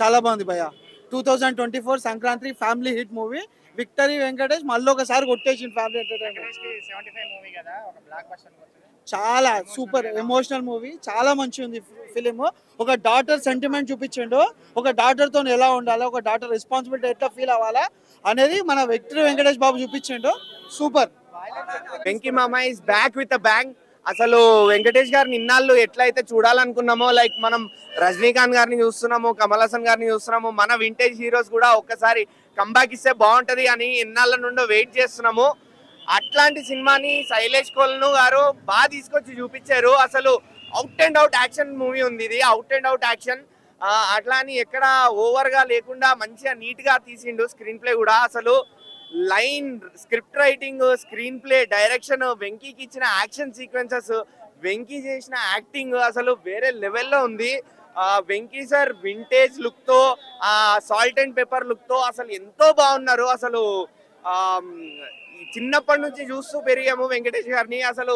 చాలా బాగుంది భయ్య. 2024 Sankranti family hit movie. Victory Venkatesh మళ్ళీ ఒకసారి కొట్టేసిండు ఫ్యామిలీ ఎంటర్టైన్మెంట్. చాలా సూపర్ ఎమోషనల్ మూవీ, చాలా మంచి ఉంది ఫిలిం. ఒక డాటర్ సెంటిమెంట్ చూపించిండు, ఒక డాటర్ తో ఎలా ఉండాలి, ఒక డాటర్ రెస్పాన్సిబిలిటీ ఎట్లా ఫీల్ అవ్వాలా అనేది మన విక్టరీ వెంకటేష్ బాబు చూపించిండు. సూపర్. వెంకీ మామ is back with a bang. అసలు వెంకటేష్ గారిని ఇన్నాళ్ళు ఎట్లయితే చూడాలనుకున్నామో, లైక్ మనం రజనీకాంత్ గారిని చూస్తున్నాము, కమల్ హాసన్ గారిని చూస్తున్నాము, మన వింటేజ్ హీరోస్ కూడా ఒక్కసారి కంబ్యాక్ ఇస్తే బాగుంటది అని ఎన్నాళ్ళ నుండో వెయిట్ చేస్తున్నాము. అట్లాంటి సినిమాని శైలేష్ కోల్ను గారు బాగా తీసుకొచ్చి చూపించారు. అసలు out and out action movie ఉంది ఇది, అవుట్ అండ్ అవుట్ యాక్షన్. అట్లా అని ఎక్కడ ఓవర్ గా లేకుండా మంచిగా నీట్ గా తీసిండు. స్క్రీన్ ప్లే కూడా అసలు line, script writing, screen play, direction, వెంకీకి ఇచ్చిన యాక్షన్ సీక్వెన్సెస్, వెంకీ చేసిన యాక్టింగ్ అసలు వేరే లెవెల్లో ఉంది. వెంకీ సార్ వింటేజ్ లుక్ తో, సాల్ట్ అండ్ పెప్పర్ లుక్ తో అసలు ఎంతో బాగున్నారు. అసలు చిన్నప్పటి నుంచి చూస్తూ పెరిగాము వెంకటేష్ గారిని. అసలు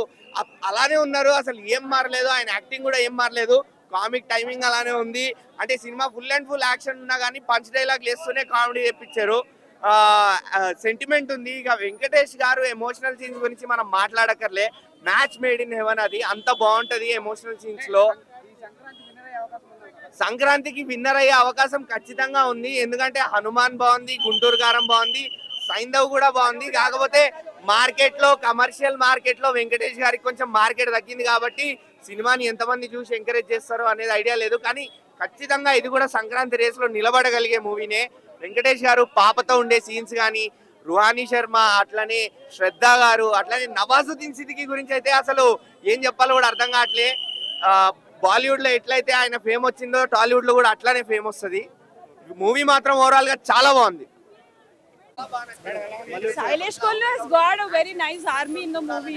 అలానే ఉన్నారు, అసలు ఏం మారలేదు. ఆయన యాక్టింగ్ కూడా ఏం మారలేదు. కామిక్ టైమింగ్ అలానే ఉంది. అంటే cinema full and full action ఉన్నా కానీ పంచ్ డైలాగ్ వేస్తూనే కామెడీ తెప్పించారు. సెంటిమెంట్ ఉంది. ఇక వెంకటేష్ గారు ఎమోషనల్ సీన్స్ గురించి మనం మాట్లాడకర్లే. మ్యాచ్ మేడ్ ఇన్ హెవెన్, అది అంత బాగుంటది ఎమోషనల్ సీన్స్ లో. సంక్రాంతికి విన్నర్ అయ్యే అవకాశం ఖచ్చితంగా ఉంది. ఎందుకంటే హనుమాన్ బాగుంది, గుంటూరు గారం బాగుంది, సైంధవ్ కూడా బాగుంది. కాకపోతే మార్కెట్ లో, కమర్షియల్ మార్కెట్ లో వెంకటేష్ గారికి కొంచెం మార్కెట్ తగ్గింది కాబట్టి సినిమాని ఎంతమంది చూసి ఎంకరేజ్ చేస్తారో అనేది ఐడియా లేదు. కానీ ఖచ్చితంగా ఇది కూడా సంక్రాంతి రేస్ లో నిలబడగలిగే మూవీనే. వెంకటేష్ గారు పాపతో ఉండే సీన్స్ కానీ, రుహానీ శర్మ, అట్లనే శ్రద్ధ గారు, అట్లనే నవాజుద్దీన్ సిద్దికీ గురించి అయితే అసలు ఏం చెప్పాలో కూడా అర్థం కావట్లే. బాలీవుడ్ లో ఎట్లయితే ఆయన ఫేమ్ వచ్చిందో టాలీవుడ్ లో కూడా అట్లానే ఫేమ్ వస్తుంది. మూవీ మాత్రం ఓవరాల్ గా చాలా బాగుంది. Sailesh Kolla has got a very nice army in the movie.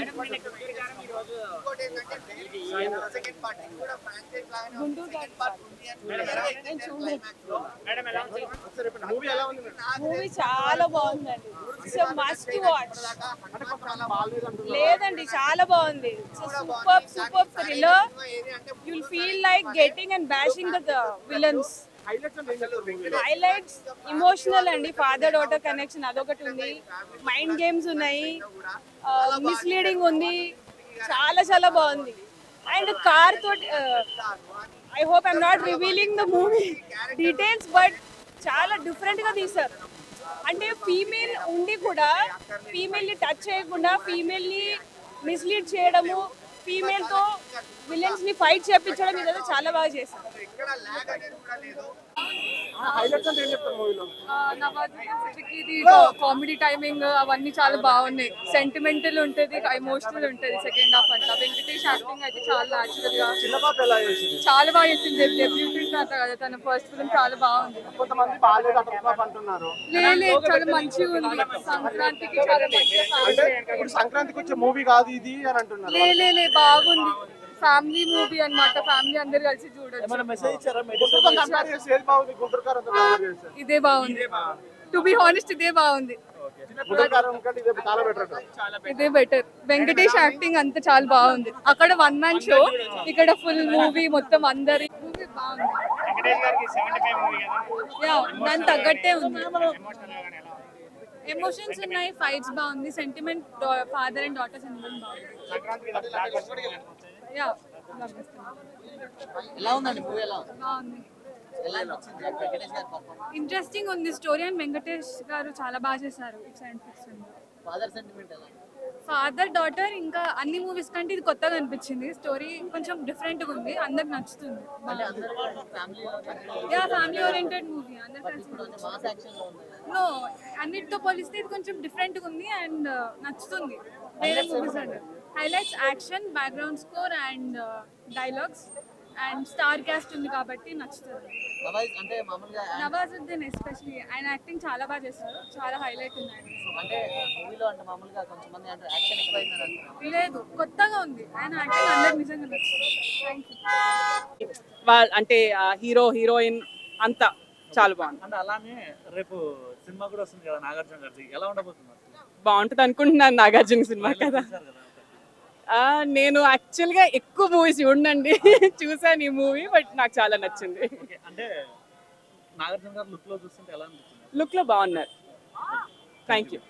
Movie చాలా బాగుందండి. It's must watch. లేదండి, చాలా బాగుంది. Super thriller. You will feel like getting and bashing the villains. Highlights emotional అండి. ఫాదర్ డాటర్ కనెక్షన్ అదొకటి ఉంది. Mind games ఉన్నాయి, misleading ఉంది. చాలా చాలా బాగుంది. అండ్ కార్ తోటి, I hope I'm not revealing the movie details, but చాలా డిఫరెంట్ గా తీశారు. అంటే ఫీమేల్ ఉండి కూడా ఫీమేల్ ని టచ్ చేయకుండా, ఫీమేల్ ని మిస్లీడ్ చేయడము, ఫీమేల్ తో విలన్స్ ని ఫైట్ చేయించడం, ఇదంతా చాలా బాగా చేశారు. కామెడీ టైమింగ్ అవన్నీ చాలా బాగున్నాయి. సెంటిమెంటల్ ఉంటుంది, ఎమోషనల్ ఉంటుంది. సెకండ్ హాఫ్ అంతా వెంకటేష్ యాక్టింగ్ అయితే చాలా న్యాచురల్ గా చాలా బాగా చేసింది. డెబ్యూటెంట్ అంట కదా, తన ఫస్ట్ ఫిల్మ్ చాలా బాగుంది. లేదు, చాలా మంచిగా ఉంది. సంక్రాంతికి చాలా మంచిగా సంక్రాంతికి వచ్చే మూవీ కాదు ఇది అని అంటున్నారు. లే బాగుంది. ఫ్యామిలీ మూవీ అన్నమాట. ఫ్యామిలీ అందరు కలిసి చూడొచ్చు. ఇదే బాగుంది. టు బి హానెస్ట్ ఇదే బాగుంది. ఇదే బెటర్. వెంకటేష్ యాక్టింగ్ అంతా చాలా బాగుంది. అక్కడ వన్ మ్యాన్ షో, ఇక్కడ ఫుల్ మూవీ మొత్తం అందరి మూవీ బాగుంది. దాని తగ్గట్టే ఉంది. ఎమోషన్స్ ఉన్నాయి, ఫైట్స్ బాగుంది, sentiment, father and daughter sentiment బాగుంది. ఇంట్రెస్టింగ్ ఉంది స్టోరీ. అండ్ వెంకటేష్ గారు చాలా బాగా చేశారు. ఫాదర్ డాటర్ ఇంకా అన్ని మూవీస్ కంటే ఇది కొత్తగా అనిపించింది. స్టోరీ కొంచెం డిఫరెంట్ గా ఉంది, అందరికి నచ్చుతుంది. ఫ్యామిలీ ఓరియంటెడ్ మూవీ, అందరు కలిసి నో, అన్నిటితో పోలిస్తే ఇది కొంచెం డిఫరెంట్ గా ఉంది అండ్ నచ్చుతుంది. వేరే మూవీస్ అంటే highlights action, background score and dialogues and star cast ఉంది కాబట్టి నచ్చుతుంది. నవాజుద్దీన్ ఎస్పెషల్లీ ఆయన యాక్టింగ్ చాలా బాగా చేస్తారు. చాలా హైలైట్ ఉంది ఆయన. లేదు, కొత్తగా ఉంది. ఆయన యాక్టింగ్ అందరికి నిజంగా నచ్చుతుంది. అంటే హీరో హీరోయిన్ అంతా చాలా బాగుంది. అంటే అలానే రేపు సినిమా కూడా వస్తుంది కదా నాగార్జున గారిది, ఎలా ఉండబోతుంది? బాగుంటుంది అనుకుంటున్నాను. నాగార్జున సినిమా కదా. నేను యాక్చువల్గా ఎక్కువ మూవీస్ చూడండి చూసాను ఈ మూవీ, బట్ నాకు చాలా నచ్చింది. అంటే నాగార్జున గారు లుక్ లో చూస్తుంటే ఎలా అనిపించింది? లుక్ లో బాగున్నారు. Thank you.